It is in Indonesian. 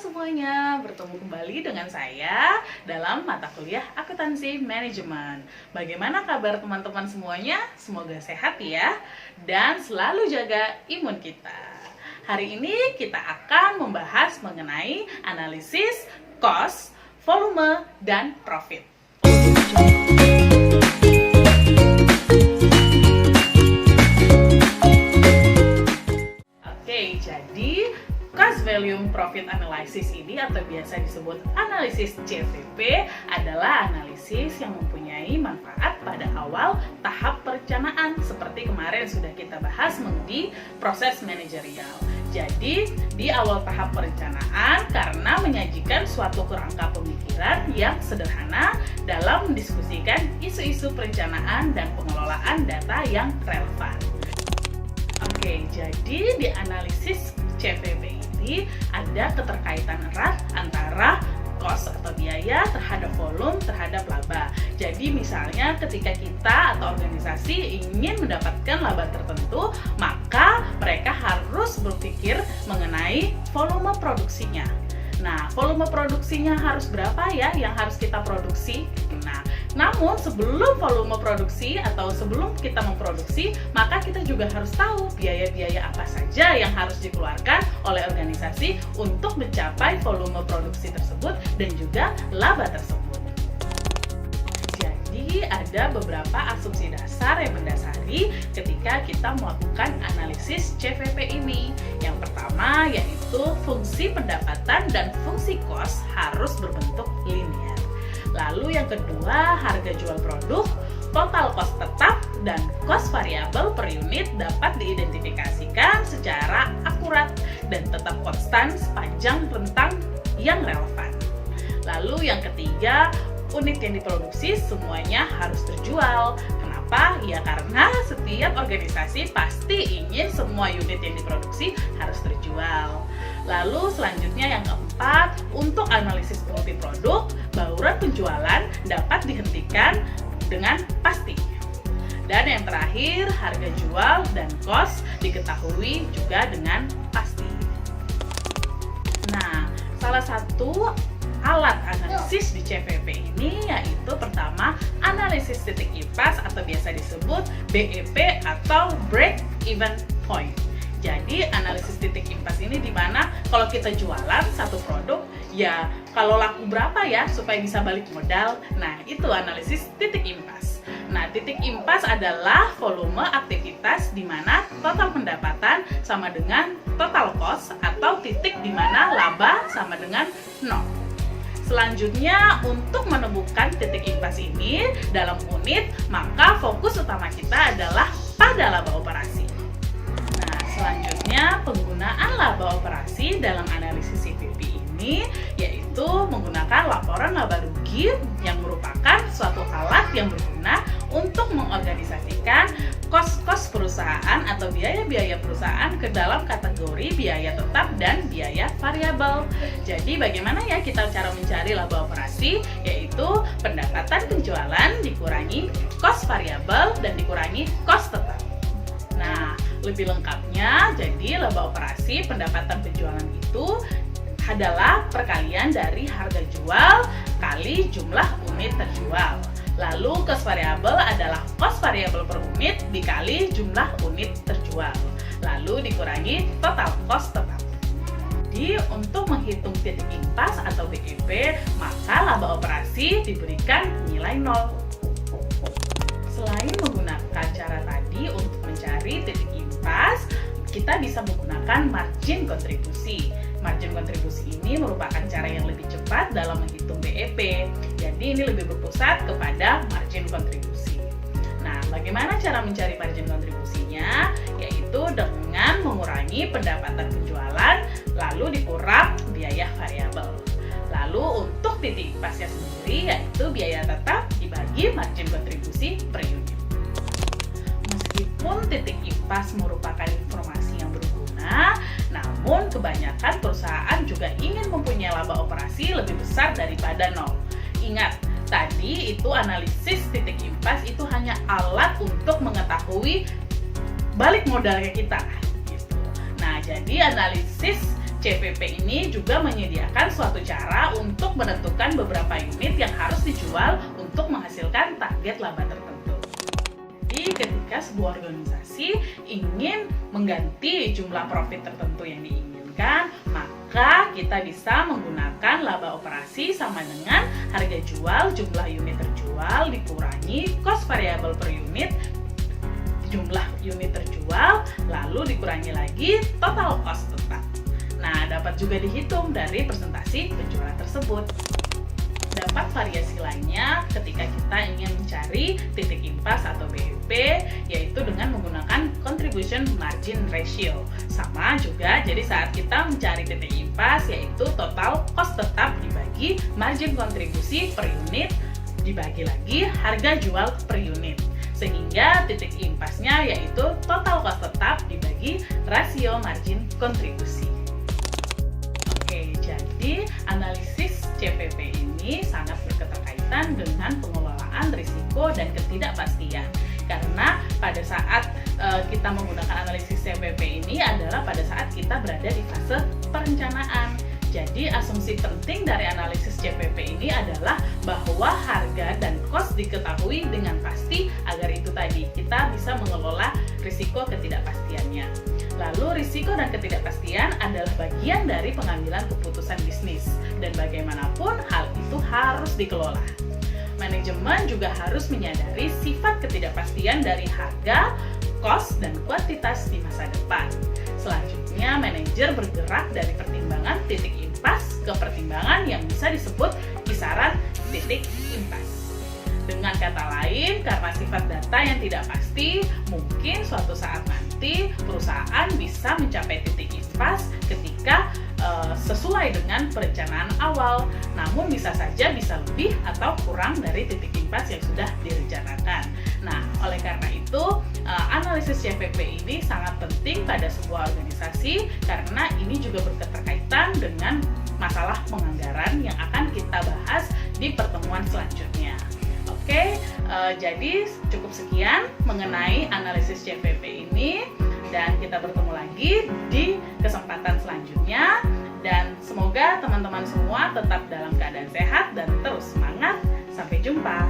semuanya, bertemu kembali dengan saya dalam mata kuliah Akuntansi Manajemen. Bagaimana kabar teman-teman semuanya? Semoga sehat ya, dan selalu jaga imun kita. Hari ini kita akan membahas mengenai analisis cost, volume, dan profit. Oke, jadi cost volume profit analysis ini atau biasa disebut analisis CVP adalah analisis yang mempunyai manfaat pada awal tahap perencanaan seperti kemarin sudah kita bahas mengenai proses manajerial. Jadi di awal tahap perencanaan karena menyajikan suatu kerangka pemikiran yang sederhana dalam mendiskusikan isu-isu perencanaan dan pengelolaan data yang relevan. Oke, jadi di analisis CVP ini ada keterkaitan erat antara cost atau biaya terhadap volume terhadap laba. Jadi misalnya ketika kita atau organisasi ingin mendapatkan laba tertentu, maka mereka harus berpikir mengenai volume produksinya. Nah, volume produksinya harus berapa ya yang harus kita produksi? Nah, namun sebelum volume produksi atau sebelum kita memproduksi, maka kita juga harus tahu biaya-biaya apa saja yang harus dikeluarkan oleh organisasi untuk mencapai volume produksi tersebut dan juga laba tersebut. Jadi ada beberapa asumsi dasar yang mendasari ketika kita melakukan analisis CVP ini. Yang pertama yaitu fungsi pendapatan dan fungsi cost harus berbentuk linear. Lalu yang kedua, harga jual produk, total cost tetap, dan cost variabel per unit dapat diidentifikasikan secara akurat dan tetap konstan sepanjang rentang yang relevan. Lalu yang ketiga, unit yang diproduksi semuanya harus terjual. Kenapa? Ya karena setiap organisasi pasti ingin semua unit yang diproduksi harus terjual. Lalu selanjutnya yang keempat, untuk analisis multi produk, bauran penjualan dapat dihentikan dengan pasti. Dan yang terakhir, harga jual dan cost diketahui juga dengan pasti. Nah, salah satu alat analisis di CVP ini yaitu pertama analisis titik impas atau biasa disebut BEP atau break even point. Jadi analisis titik impas ini di mana kalau kita jualan satu produk ya kalau laku berapa ya supaya bisa balik modal. Nah, itu analisis titik impas. Nah, titik impas adalah volume aktivitas di mana total pendapatan sama dengan total cost atau titik di mana laba sama dengan 0. Selanjutnya, untuk menemukan titik impas ini dalam unit, maka fokus utama kita adalah pada laba operasi. Nah, selanjutnya penggunaan laba operasi dalam analisis CVP ini yaitu menggunakan laporan laba rugi yang merupakan suatu alat yang berguna untuk mengorganisasikan kos-kos perusahaan atau biaya-biaya perusahaan ke dalam kategori biaya tetap dan biaya variabel. Jadi bagaimana ya kita cara mencari laba operasi? Yaitu pendapatan penjualan dikurangi kos variabel dan dikurangi kos tetap. Nah, lebih lengkapnya, jadi laba operasi pendapatan penjualan itu adalah perkalian dari harga jual kali jumlah unit terjual. Lalu cost variabel adalah cost variabel per unit dikali jumlah unit terjual. Lalu dikurangi total cost tetap. Jadi untuk menghitung titik impas atau BEP, maka laba operasi diberikan nilai 0. Selain menggunakan cara tadi untuk mencari titik impas, kita bisa menggunakan margin kontribusi. Margin kontribusi ini merupakan cara yang lebih cepat dalam menghitung BEP. Jadi ini lebih berpusat kepada margin kontribusi. Nah, bagaimana cara mencari margin kontribusinya? Yaitu dengan mengurangi pendapatan penjualan, lalu dikurang biaya variabel. Lalu untuk titik impasnya sendiri yaitu biaya tetap dibagi margin kontribusi per unit. Meskipun titik impas merupakan informasi yang berguna, namun kebanyakan perusahaan juga ingin mempunyai laba operasi lebih besar daripada 0. Ingat, tadi itu analisis titik impas itu hanya alat untuk mengetahui balik modalnya kita. Gitu. Nah, jadi analisis CPP ini juga menyediakan suatu cara untuk menentukan beberapa unit yang harus dijual untuk menghasilkan target laba tertentu. Jadi ketika sebuah organisasi ingin mengganti jumlah profit tertentu yang diinginkan, maka kita bisa menggunakan laba operasi sama dengan harga jual jumlah unit terjual dikurangi cost variable per unit jumlah unit terjual, lalu dikurangi lagi total cost tetap. Nah, dapat juga dihitung dari presentasi penjualan tersebut. Dapat variasi lainnya ketika kita ingin mencari titik impas atau BEP, yaitu dengan menggunakan contribution margin ratio. Sama juga, jadi saat kita mencari titik impas, yaitu total cost tetap dibagi margin kontribusi per unit, dibagi lagi harga jual per unit. Sehingga titik impasnya yaitu total cost tetap dibagi rasio margin kontribusi. Oke, jadi analisis CPP ini sangat berketerkaitan dengan pengelolaan risiko dan ketidakpastian. Karena pada saat kita menggunakan analisis CPP ini adalah pada saat kita berada di fase perencanaan. Jadi asumsi penting dari analisis CPP ini adalah bahwa harga dan cost diketahui dengan pasti agar itu tadi kita bisa mengelola risiko ketidakpastiannya. Lalu risiko dan ketidakpastian adalah bagian dari pengambilan keputusan bisnis dan bagaimanapun hal itu harus dikelola. Manajemen juga harus menyadari sifat ketidakpastian dari harga, cost, dan kuantitas di masa depan. Selanjutnya, manajer bergerak dari pertimbangan titik impas ke pertimbangan yang bisa disebut kisaran titik impas. Dengan kata lain, karena sifat data yang tidak pasti, mungkin suatu saat nanti perusahaan bisa mencapai titik impas ketika sesuai dengan perencanaan awal. Namun bisa saja bisa lebih atau kurang dari titik impas yang sudah direncanakan. Nah, oleh karena itu, analisis CPP ini sangat penting pada sebuah organisasi karena ini juga berketerkaitan dengan masalah penganggaran yang akan kita bahas di pertemuan selanjutnya. Oke, jadi cukup sekian mengenai analisis CPP ini dan kita bertemu lagi di kesempatan selanjutnya dan semoga teman-teman semua tetap dalam keadaan sehat dan terus semangat. Sampai jumpa.